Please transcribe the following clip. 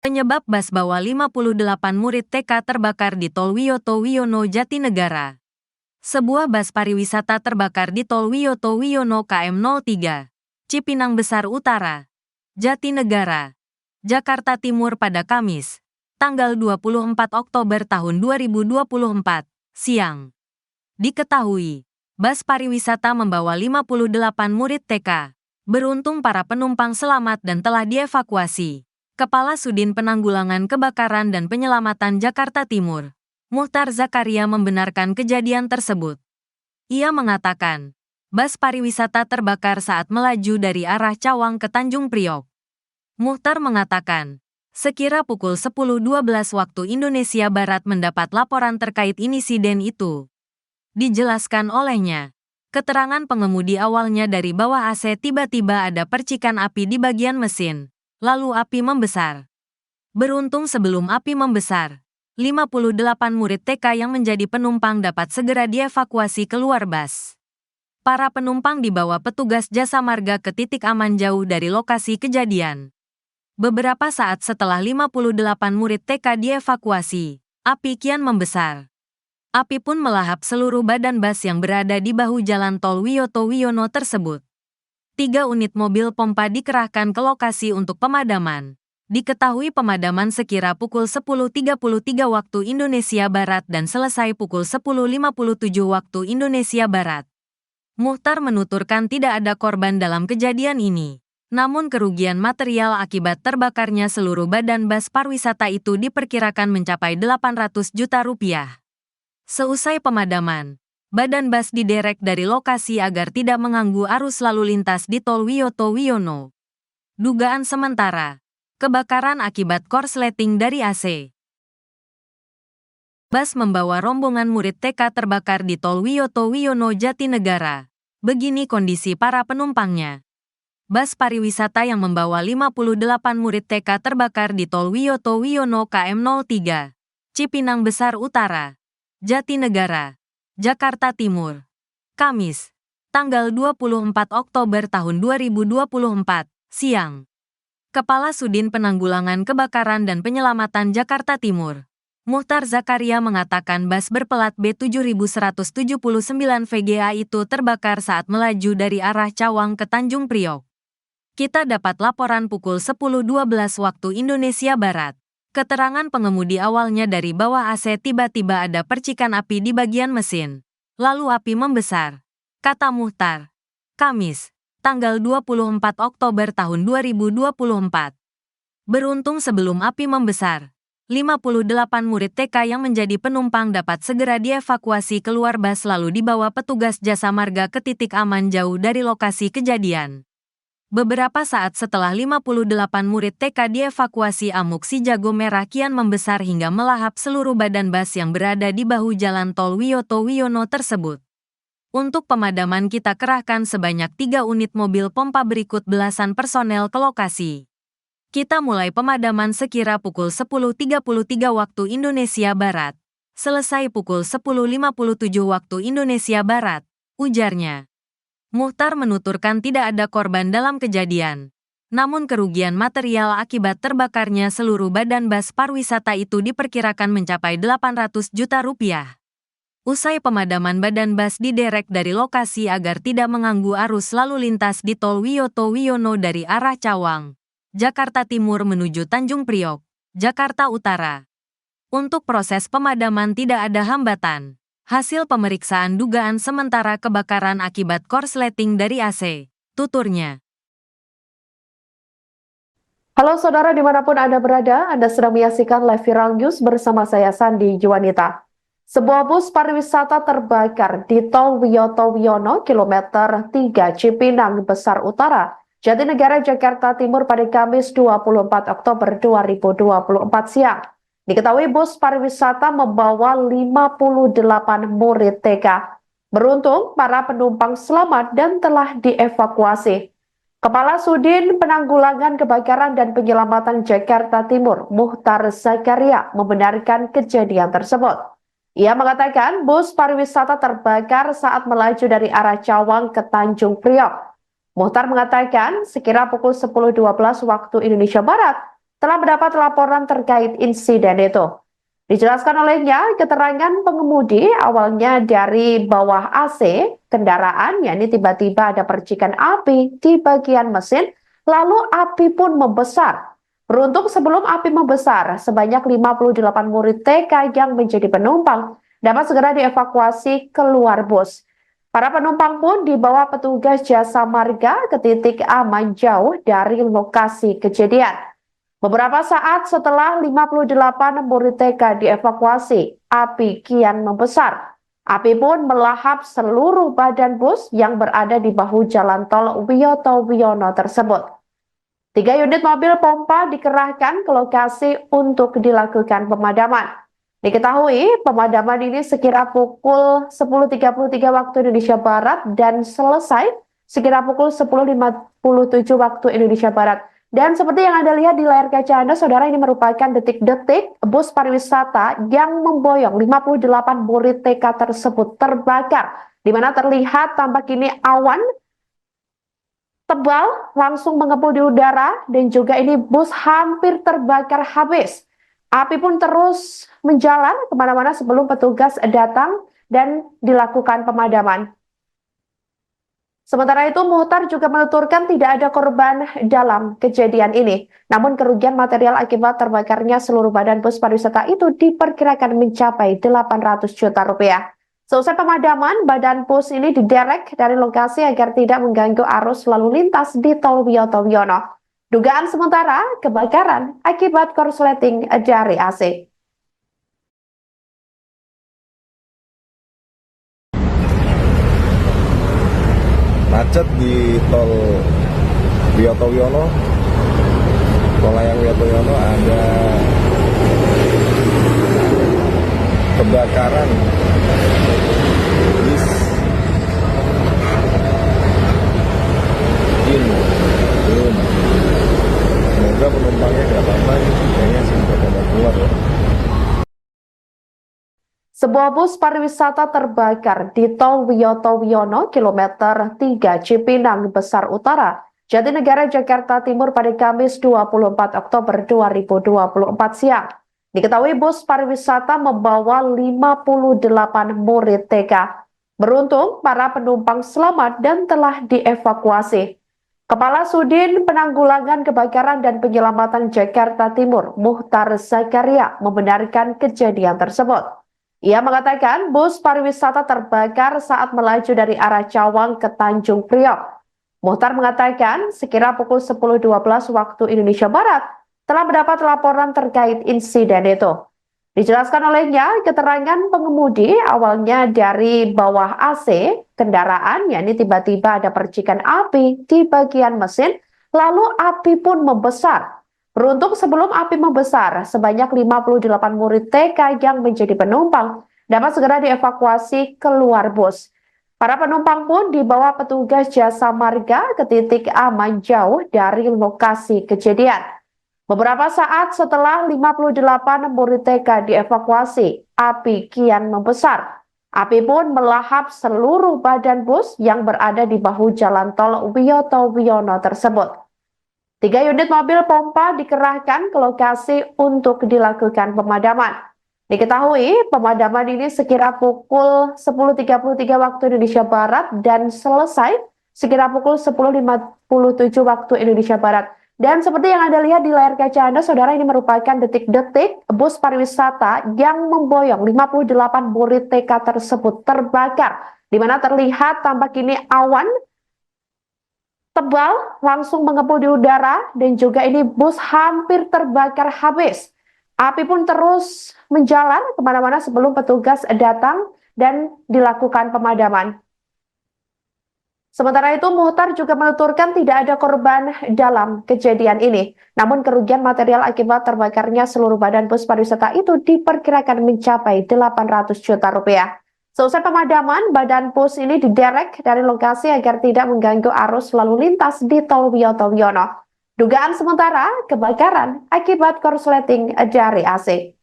Penyebab bus bawa 58 murid TK terbakar di Tol Wiyoto Wiono Jatinegara. Sebuah bus pariwisata terbakar di Tol Wiyoto Wiono KM 03, Cipinang Besar Utara, Jatinegara, Jakarta Timur pada Kamis, tanggal 24 Oktober tahun 2024, siang. Diketahui, bus pariwisata membawa 58 murid TK. Beruntung para penumpang selamat dan telah dievakuasi. Kepala Sudin Penanggulangan Kebakaran dan Penyelamatan Jakarta Timur, Muhtar Zakaria membenarkan kejadian tersebut. Ia mengatakan, bus pariwisata terbakar saat melaju dari arah Cawang ke Tanjung Priok. Muhtar mengatakan, sekira pukul 10.12 waktu Indonesia Barat mendapat laporan terkait insiden itu. Dijelaskan olehnya, keterangan pengemudi awalnya dari bawah AC tiba-tiba ada percikan api di bagian mesin. Lalu api membesar. Beruntung sebelum api membesar, 58 murid TK yang menjadi penumpang dapat segera dievakuasi keluar bus. Para penumpang dibawa petugas jasa marga ke titik aman jauh dari lokasi kejadian. Beberapa saat setelah 58 murid TK dievakuasi, api kian membesar. Api pun melahap seluruh badan bus yang berada di bahu jalan Tol Wiyoto Wiono tersebut. 3 unit mobil pompa dikerahkan ke lokasi untuk pemadaman. Diketahui pemadaman sekira pukul 10.33 waktu Indonesia Barat dan selesai pukul 10.57 waktu Indonesia Barat. Muhtar menuturkan tidak ada korban dalam kejadian ini. Namun kerugian material akibat terbakarnya seluruh badan bus pariwisata itu diperkirakan mencapai 800 juta rupiah. Seusai pemadaman, badan bus diderek dari lokasi agar tidak mengganggu arus lalu lintas di Tol Wiyoto Wiono. Dugaan sementara, kebakaran akibat korsleting dari AC. Bus membawa rombongan murid TK terbakar di Tol Wiyoto Wiono Jatinegara. Begini kondisi para penumpangnya. Bus pariwisata yang membawa 58 murid TK terbakar di Tol Wiyoto Wiono KM 03, Cipinang Besar Utara, Jatinegara, Jakarta Timur. Kamis, tanggal 24 Oktober tahun 2024, siang. Kepala Sudin Penanggulangan Kebakaran dan Penyelamatan Jakarta Timur, Muhtar Zakaria mengatakan bus berplat B7179 VGA itu terbakar saat melaju dari arah Cawang ke Tanjung Priok. Kita dapat laporan pukul 10.12 waktu Indonesia Barat. Keterangan pengemudi awalnya dari bawah AC tiba-tiba ada percikan api di bagian mesin. Lalu api membesar, kata Muhtar. Kamis, tanggal 24 Oktober tahun 2024. Beruntung sebelum api membesar, 58 murid TK yang menjadi penumpang dapat segera dievakuasi keluar bus lalu dibawa petugas jasa marga ke titik aman jauh dari lokasi kejadian. Beberapa saat setelah 58 murid TK dievakuasi, amuk si jago merah kian membesar hingga melahap seluruh badan bus yang berada di bahu jalan Tol Wiyoto Wiono tersebut. Untuk pemadaman kita kerahkan sebanyak 3 unit mobil pompa berikut belasan personel ke lokasi. Kita mulai pemadaman sekira pukul 10.33 waktu Indonesia Barat. Selesai pukul 10.57 waktu Indonesia Barat, ujarnya. Muhtar menuturkan tidak ada korban dalam kejadian. Namun kerugian material akibat terbakarnya seluruh badan bus pariwisata itu diperkirakan mencapai 800 juta rupiah. Usai pemadaman, badan bus diderek dari lokasi agar tidak mengganggu arus lalu lintas di Tol Wiyoto Wiono dari arah Cawang, Jakarta Timur menuju Tanjung Priok, Jakarta Utara. Untuk proses pemadaman tidak ada hambatan. Hasil pemeriksaan dugaan sementara kebakaran akibat korsleting dari AC, tuturnya. Halo saudara dimanapun Anda berada, Anda sedang menyaksikan live viral news bersama saya Sandi Juwanita. Sebuah bus pariwisata terbakar di Tol Wiyoto Wiono, kilometer 3 Cipinang Besar Utara, Jatinegara, Jakarta Timur pada Kamis 24 Oktober 2024 siang. Diketahui bus pariwisata membawa 58 murid TK. Beruntung para penumpang selamat dan telah dievakuasi. Kepala Sudin Penanggulangan Kebakaran dan Penyelamatan Jakarta Timur, Muhtar Zakaria, membenarkan kejadian tersebut. Ia mengatakan bus pariwisata terbakar saat melaju dari arah Cawang ke Tanjung Priok. Muhtar mengatakan sekira pukul 10.12 waktu Indonesia Barat, telah mendapat laporan terkait insiden itu. Dijelaskan olehnya, keterangan pengemudi awalnya dari bawah AC kendaraan, yakni tiba-tiba ada percikan api di bagian mesin, lalu api pun membesar. Beruntung sebelum api membesar, sebanyak 58 murid TK yang menjadi penumpang dapat segera dievakuasi keluar bus. Para penumpang pun dibawa petugas jasa marga ke titik aman jauh dari lokasi kejadian. Beberapa saat setelah 58 murid TK dievakuasi, api kian membesar. Api pun melahap seluruh badan bus yang berada di bahu jalan tol Wiyoto Wiono tersebut. 3 unit mobil pompa dikerahkan ke lokasi untuk dilakukan pemadaman. Diketahui pemadaman ini sekira pukul 10.33 waktu Indonesia Barat dan selesai sekira pukul 10.57 waktu Indonesia Barat. Dan seperti yang Anda lihat di layar kaca Anda, saudara, ini merupakan detik-detik bus pariwisata yang memboyong 58 murid TK tersebut terbakar, di mana terlihat tampak ini awan tebal langsung mengepul di udara, dan juga ini bus hampir terbakar habis. Api pun terus menjalar kemana-mana sebelum petugas datang dan dilakukan pemadaman. Sementara itu, Muhtar juga menuturkan tidak ada korban dalam kejadian ini. Namun kerugian material akibat terbakarnya seluruh badan bus pariwisata itu diperkirakan mencapai 800 juta rupiah. Selesai pemadaman, badan bus ini diderek dari lokasi agar tidak mengganggu arus lalu lintas di Tol Wiyoto Wiono. Dugaan sementara kebakaran akibat korsleting dari AC. Macet di tol Wiyoto Wiono, tol layang Wiyoto Wiono, ada kebakaran bis belum. Semoga penumpangnya nggak apa-apa, kayaknya sih udah keluar ya. Sebuah bus pariwisata terbakar di Tol Wiyoto Wiono, kilometer 3 Cipinang Besar Utara, Jatinegara, Jakarta Timur pada Kamis 24 Oktober 2024 siang. Diketahui bus pariwisata membawa 58 murid TK. Beruntung para penumpang selamat dan telah dievakuasi. Kepala Sudin Penanggulangan Kebakaran dan Penyelamatan Jakarta Timur, Muhtar Zakaria, membenarkan kejadian tersebut. Ia mengatakan bus pariwisata terbakar saat melaju dari arah Cawang ke Tanjung Priok. Muhtar mengatakan sekira pukul 10.12 waktu Indonesia Barat telah mendapat laporan terkait insiden itu. Dijelaskan olehnya, keterangan pengemudi awalnya dari bawah AC kendaraan, yakni tiba-tiba ada percikan api di bagian mesin, lalu api pun membesar. Beruntung sebelum api membesar, sebanyak 58 murid TK yang menjadi penumpang dapat segera dievakuasi keluar bus. Para penumpang pun dibawa petugas jasa marga ke titik aman jauh dari lokasi kejadian. Beberapa saat setelah 58 murid TK dievakuasi, api kian membesar. Api pun melahap seluruh badan bus yang berada di bahu jalan tol Wiyoto Wiono tersebut. 3 unit mobil pompa dikerahkan ke lokasi untuk dilakukan pemadaman. Diketahui pemadaman ini sekira pukul 10.33 waktu Indonesia Barat dan selesai sekira pukul 10.57 waktu Indonesia Barat. Dan seperti yang Anda lihat di layar kaca Anda, saudara, ini merupakan detik-detik bus pariwisata yang memboyong 58 murid TK tersebut terbakar, di mana terlihat tampak ini awan tebal langsung mengepul di udara, dan juga ini bus hampir terbakar habis. Api pun terus menjalar kemana-mana sebelum petugas datang dan dilakukan pemadaman. Sementara itu, Muhtar juga menuturkan tidak ada korban dalam kejadian ini. Namun kerugian material akibat terbakarnya seluruh badan bus pariwisata itu diperkirakan mencapai 800 juta rupiah. Selesai pemadaman, badan bus ini diderek dari lokasi agar tidak mengganggu arus lalu lintas di Tol Wiyoto Wiono. Dugaan sementara kebakaran akibat korsleting dari AC.